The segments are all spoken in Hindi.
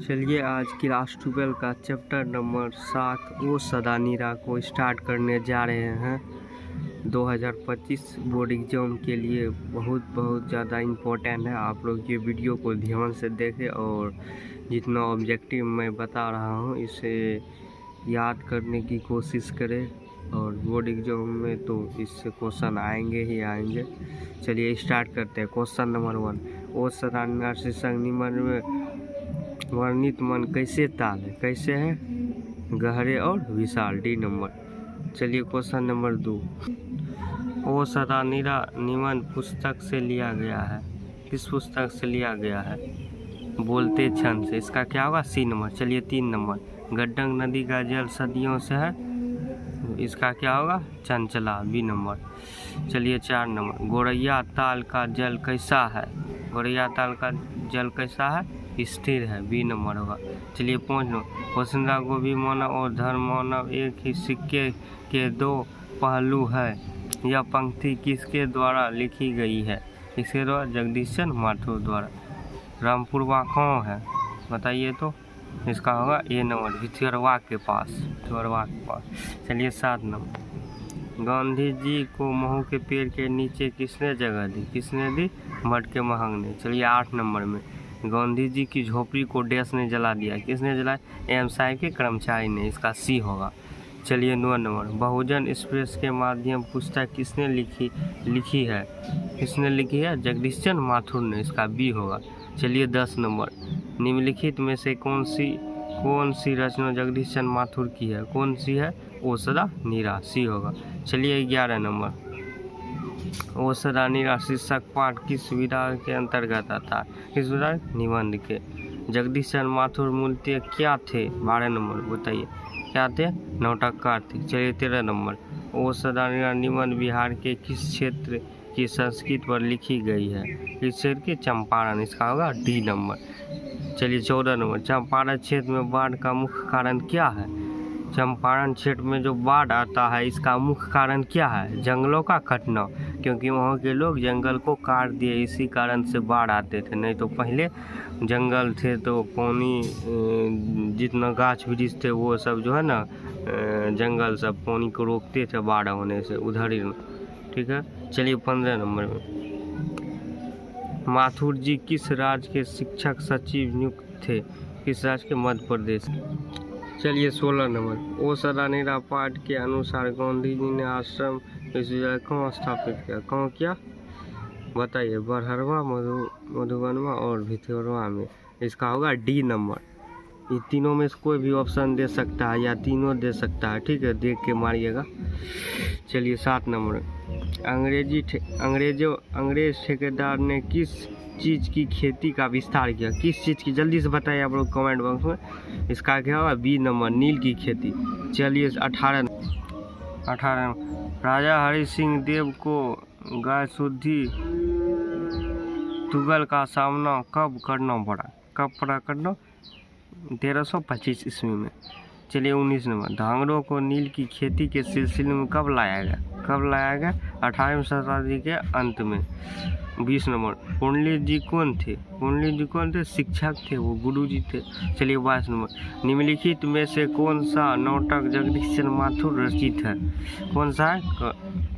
चलिए आज क्लास 12 का चैप्टर नंबर 7 ओ सदानीरा को स्टार्ट करने जा रहे हैं। 2025 बोर्ड एग्जाम के लिए बहुत ज़्यादा इम्पोर्टेंट है। आप लोग ये वीडियो को ध्यान से देखें और जितना ऑब्जेक्टिव मैं बता रहा हूँ इसे याद करने की कोशिश करें। और बोर्ड एग्जाम में तो इससे क्वेश्चन आएंगे ही आएंगे। चलिए स्टार्ट करते हैं। क्वेश्चन नंबर 1, ओ सदानीरा शीर्षक निम्न में वर्णित मन कैसे ताल है? कैसे है? गहरे और विशाल, डी नंबर। चलिए क्वेश्चन नंबर 2, ओ सदानीरा निम्न पुस्तक से लिया गया है। किस पुस्तक से लिया गया है? बोलते क्षण से। इसका क्या होगा? C number. चलिए 3 नंबर, गड्डंग नदी का जल सदियों से है। इसका क्या होगा? चंचला, बी नंबर। चलिए 4 नंबर, गोरैया ताल का जल कैसा है? गोरैया ताल का जल कैसा है? स्थिर है, बी नंबर होगा। चलिए 5 नंबर, वसुंधरा को भी मानव और धर्म मानव एक ही सिक्के के दो पहलू है। यह पंक्ति किसके द्वारा लिखी गई है? किसके द्वारा? जगदीश चंद्र माथुर द्वारा। रामपुरवा कौन है? बताइए तो। इसका होगा ए नंबर, भिथुरवा के पास। चलिए 7 नंबर, गांधी जी को महू के पेड़ के नीचे किसने जगह दी? किसने दी? मटके महंग ने। चलिए 8 नंबर में, गांधी जी की झोपड़ी को डैश ने जला दिया। किसने जलाया? एम साहब के कर्मचारी ने। इसका सी होगा। चलिए 9 नंबर, बहुजन एक्सप्रेस के माध्यम पुस्तक किसने लिखी है? किसने लिखी है? जगदीश चंद्र माथुर ने। इसका बी होगा। चलिए 10 नंबर, निम्नलिखित में से कौन सी रचना जगदीश चंद्र माथुर की है? कौन सी है? ओ सदानीरा, सी होगा। चलिए 11 नंबर, ओ सदानीरा शीर्षक पाठ किस विधा के अंतर्गत आता है? किस विधा? निबंध के। जगदीश चंद्र माथुर मूलतः क्या थे? 12 नंबर, बताइए क्या थे? नाटककार थे। चलिए 13 नंबर, ओ सदानीरा निबंध बिहार के किस क्षेत्र की संस्कृति पर लिखी गई है? किस क्षेत्र की? चंपारण। इसका होगा डी नंबर। चलिए 14 नंबर, चंपारण क्षेत्र में बाढ़ का मुख्य कारण क्या है? चंपारण क्षेत्र में जो बाढ़ आता है इसका मुख्य कारण क्या है? जंगलों का कटना, क्योंकि वहाँ के लोग जंगल को काट दिए, इसी कारण से बाढ़ आते थे। नहीं तो पहले जंगल थे तो पानी, जितना गाछ वृक्ष थे वो सब जो है ना, जंगल सब पानी को रोकते थे बाढ़ होने से, उधर ही। ठीक है। चलिए 15 नंबर में, माथुर जी किस राज्य के शिक्षक सचिव नियुक्त थे? किस राज्य के? मध्य प्रदेश। चलिए 16 नंबर, ओ सदानीरा पाठ के अनुसार गांधी जी ने आश्रम विश्वविद्यालय कहाँ स्थापित किया? कहाँ किया? बताइए। बरहरवा, मधुबनवा और भिथुरवा में। इसका होगा डी नंबर। ये तीनों में से कोई भी ऑप्शन दे सकता है या तीनों दे सकता है। ठीक है, देख के मारिएगा। चलिए 7 नंबर, अंग्रेज ठेकेदार ने किस चीज़ की खेती का विस्तार किया? किस चीज़ की? जल्दी से बताइए आप लोग कमेंट बॉक्स में। इसका क्या होगा? बी नंबर, नील की खेती। चलिए 18, राजा हरि सिंह देव को गाय शुद्धि तुगल का सामना कब करना पड़ा? कब पड़ा करना? 1325 ईस्वी में। चलिए 19 नंबर, धांगड़ों को नील की खेती के सिलसिले में कब लाया गया? कब लाया गया? 18वीं शताब्दी के अंत में। 20 नंबर, पुंडलिक जी कौन थे? पुंडलिक जी कौन थे? शिक्षक थे, वो गुरु जी थे। चलिए 22 नंबर, निम्नलिखित में से कौन सा नाटक जगदीश चंद्र माथुर रचित है? कौन सा है?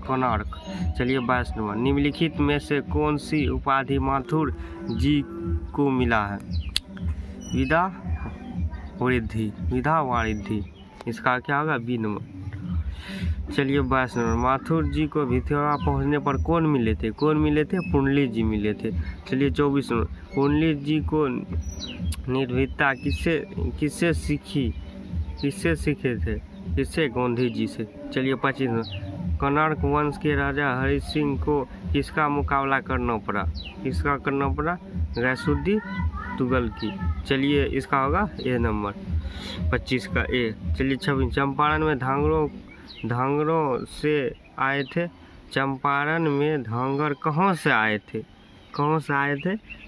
कोणार्क। चलिए 22 नंबर, निम्नलिखित में से कौन सी उपाधि माथुर जी को मिला है? विधा वारिधि। इसका क्या होगा? B number. चलिए 22 नंबर, माथुर जी को भिथुरवा पहुंचने पर कौन मिले थे? पुंडलिक जी मिले थे। चलिए 24 नंबर, पुंडलिक जी को निर्भीकता किससे सीखे थे? किससे? गांधी जी से। चलिए 25 नंबर, कोणार्क वंश के राजा हरि सिंह को किसका मुकाबला करना पड़ा? किसका करना पड़ा? गैसुद्दीन तुगल की। चलिए इसका होगा ए नंबर, 25 का ए। चलिए 26, चंपारण में धांगरों से आए थे। चंपारण में धांगर कहाँ से आए थे?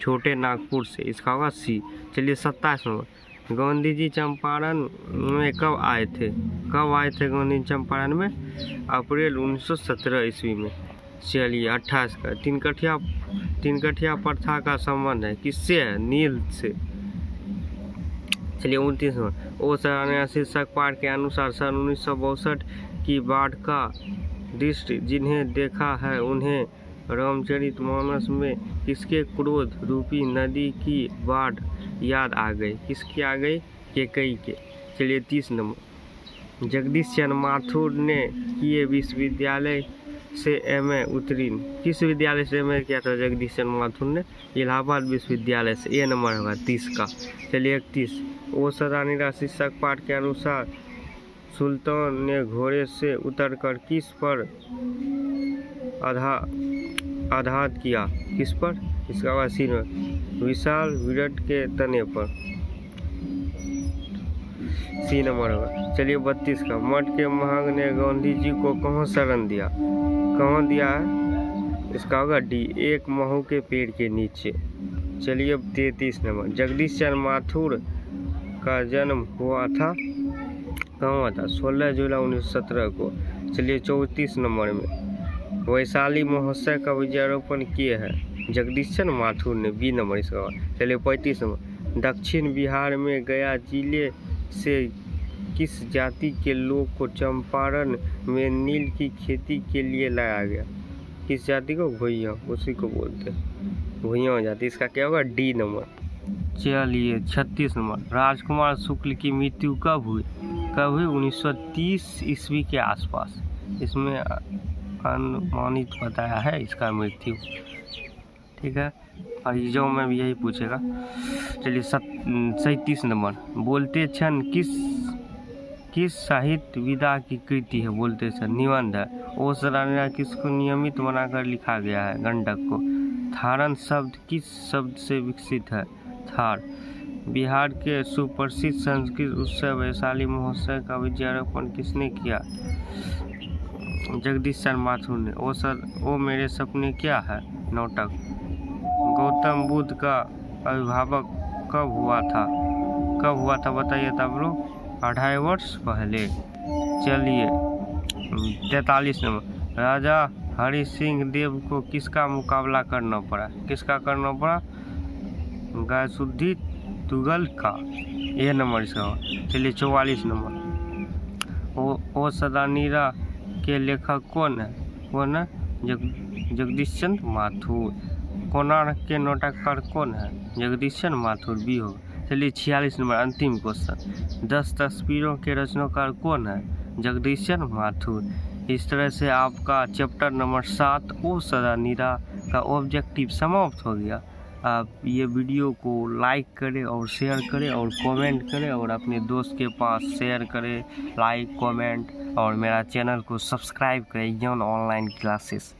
छोटे नागपुर से। इसका होगा सी। चलिए 27 नंबर, गांधी जी चंपारण में कब आए थे? गांधी चंपारण में? अप्रैल 1917 ईस्वी में। चलिए 28 का, तीन कठिया प्रथा का संबंध है किससे? है नील से। चलिए 29 नंबर, ओ सराहनीय शीर्षक पाठ के अनुसार सन 1962 की बाढ़ का दृश्य जिन्हें देखा है उन्हें रामचरितमानस में किसके क्रोध रूपी नदी की बाढ़ याद आ गई? किसकी आ गई? कैकेयी के। चलिए 30 नंबर, जगदीश चंद्र माथुर ने किए विश्वविद्यालय से एमए उत्तीर्ण? किस विद्यालय से एमए किया था जगदीश चंद्र माथुर ने? इलाहाबाद विश्वविद्यालय से। ये नंबर होगा 30 का। चलिए 31, ओ सदानीरा शीर्षक पाठ के अनुसार सुल्तान ने घोड़े से उतरकर किस पर आघात किया? किस पर? इसका होगा सी नंबर, विशाल विराट के तने पर। सी नंबर होगा। चलिए 32 का, मठ के महंत ने गांधी जी को कहाँ शरण दिया? कहाँ दिया है? इसका होगा डी, एक महू के पेड़ के नीचे। चलिए 33 नंबर, जगदीश चंद्र माथुर का जन्म हुआ था कहाँ हुआ था? 16 जुलाई 1917 को। चलिए 34 नंबर में, वैशाली महोत्सव का विजयारोपण किए हैं जगदीश चंद्र माथुर ने। बी नंबर इसका होगा। चलिए 35 नंबर, दक्षिण बिहार में गया जिले से किस जाति के लोग को चंपारण में नील की खेती के लिए लाया गया? किस जाति को? भुइयां, उसी को बोलते हैं भुइयां जाति। इसका क्या होगा? D number. चलिए 36 नंबर, राजकुमार शुक्ल की मृत्यु कब हुई? कब हुई? 1930 ईस्वी के आसपास। इसमें अनुमानित बताया है इसका मृत्यु। ठीक है, और एग्जाम में भी यही पूछेगा। चलिए 37 नंबर, बोलते क्षण किस साहित्य विधा की कृति है? बोलते क्षण निबंध है। ओ सराहनीय किसको नियमित बनाकर लिखा गया है? गंडक को। थारन शब्द किस शब्द से विकसित है? थार। बिहार के सुप्रसिद्ध संस्कृत उत्सव वैशाली महोत्सव का विजयारोपण किसने किया? जगदीश चंद्र माथुर ने। ओ मेरे सपने क्या है? नाटक। गौतम बुद्ध का आविर्भाव कब हुआ था? कब हुआ था बताइए तब लोग? 2.5 वर्ष पहले। चलिए 43 नंबर, राजा हरि सिंह देव को किसका मुकाबला करना पड़ा? किसका करना पड़ा? गयासुद्दीन तुगलक का। यह नंबर इसका। चलिए 44 नंबर, ओ सदानीरा के लेखक कौन है? कौन है? जगदीश चंद्र माथुर। कोणार्क के नाटककार कौन है? जगदीश चंद्र माथुर। भी होगा। चलिए 46 नंबर, अंतिम क्वेश्चन, 10 तस्वीरों के रचनाकार कौन है? जगदीश चंद्र माथुर। इस तरह से आपका चैप्टर नंबर 7 ओ सदानीरा का ऑब्जेक्टिव समाप्त हो गया। आप ये वीडियो को लाइक करें और शेयर करें और कमेंट करें और अपने दोस्त के पास शेयर करें, लाइक कमेंट, और मेरा चैनल को सब्सक्राइब करें, एग्जाम ऑनलाइन क्लासेस।